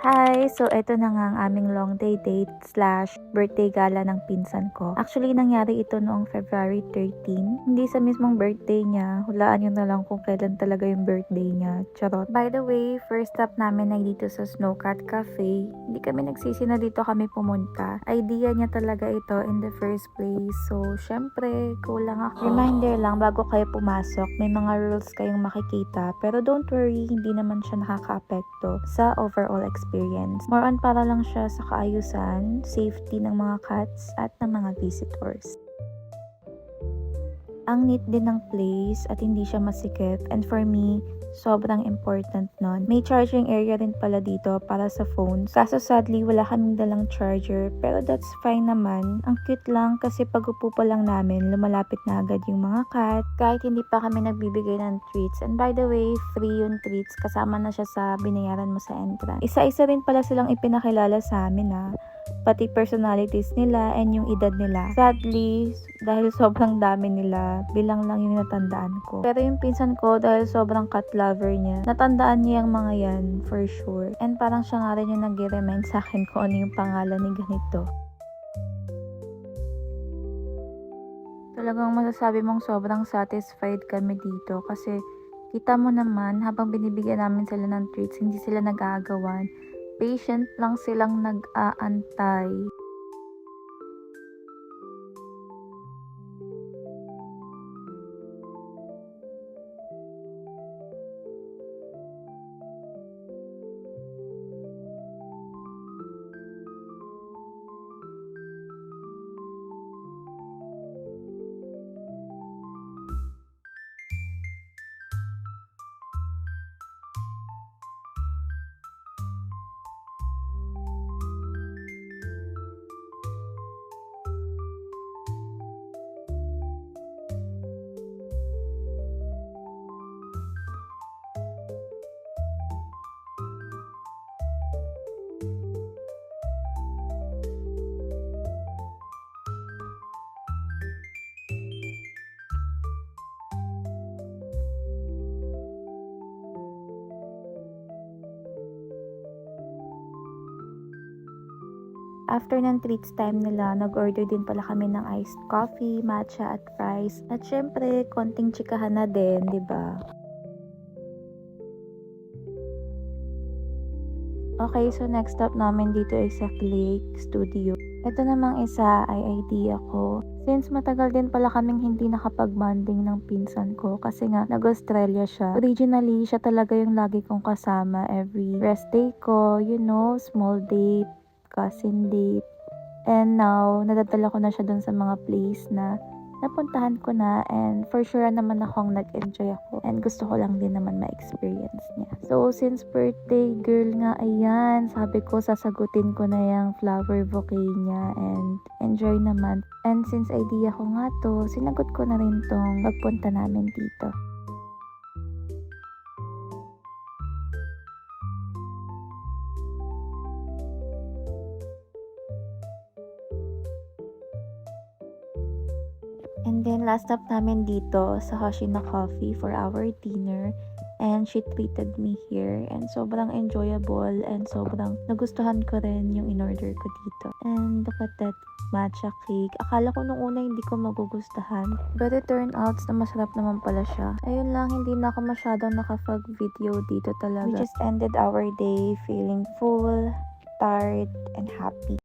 Hi! So, eto na nga ang aming long day date slash birthday gala ng pinsan ko. Actually, nangyari ito noong February 13. Hindi sa mismong birthday niya. Hulaan nyo na lang kung kailan talaga yung birthday niya. Charot. By the way, first stop namin ay dito sa Snowcat Cafe. Hindi kami nagsisi na dito kami pumunta. Idea niya talaga ito in the first place. So, syempre, kulang ako. Reminder lang, bago kayo pumasok, may mga rules kayong makikita. Pero don't worry, hindi naman siya nakaka-apekto sa overall experience. More on para lang siya sa kaayusan, safety ng mga cats at ng mga visitors. Ang neat din ng place at hindi siya masikip, and for me, sobrang important nun. May charging area rin pala dito para sa phones. Kaso sadly, wala kaming dalang charger, pero that's fine naman. Ang cute lang kasi pag upo pa lang namin, lumalapit na agad yung mga cat, kahit hindi pa kami nagbibigay ng treats. And by the way, free yung treats, kasama na siya sa binayaran mo sa entrance. Isa-isa rin pala silang ipinakilala sa amin pati personalities nila and yung edad nila. Sadly, dahil sobrang dami nila, bilang lang yung natandaan ko. Pero yung pinsan ko, dahil sobrang cat lover niya, natandaan niya yung mga yan, for sure. And parang siya nga rin yung nag-remind sa akin kung ano yung pangalan ni ganito. Talagang masasabi mong sobrang satisfied kami dito kasi kita mo naman, habang binibigyan namin sila ng treats, hindi sila nag-aagawan. Patient lang silang nag-aantay. After ng treats time nila, nag-order din pala kami ng iced coffee, matcha at fries. At syempre, konting chikahan na din, di ba? Okay, so next stop namin dito ay sa Lake Studio. Ito namang isa ay idea ko. Since matagal din pala kaming hindi nakapag-bonding ng pinsan ko kasi nga nag-Australia siya. Originally, siya talaga yung lagi kong kasama every rest day ko, small date, cousin date. And now, nadadala ko na siya dun sa mga place na napuntahan ko na, and for sure naman akong nag-enjoy ako and gusto ko lang din naman ma-experience niya. So, since birthday girl nga, ayan, sabi ko sasagutin ko na yung flower bouquet niya and enjoy naman. And since idea ko nga to, sinagot ko na rin tong pagpunta namin dito. And then, last stop namin dito sa Hoshino Coffee for our dinner. And she treated me here. And sobrang enjoyable. And sobrang nagustuhan ko rin yung in-order ko dito. And look at that matcha cake. Akala ko nung una hindi ko magugustuhan. But it turned out na masarap naman pala siya. Ayun lang, hindi na ako masyadong nakapag-video dito talaga. We just ended our day feeling full, tired, and happy.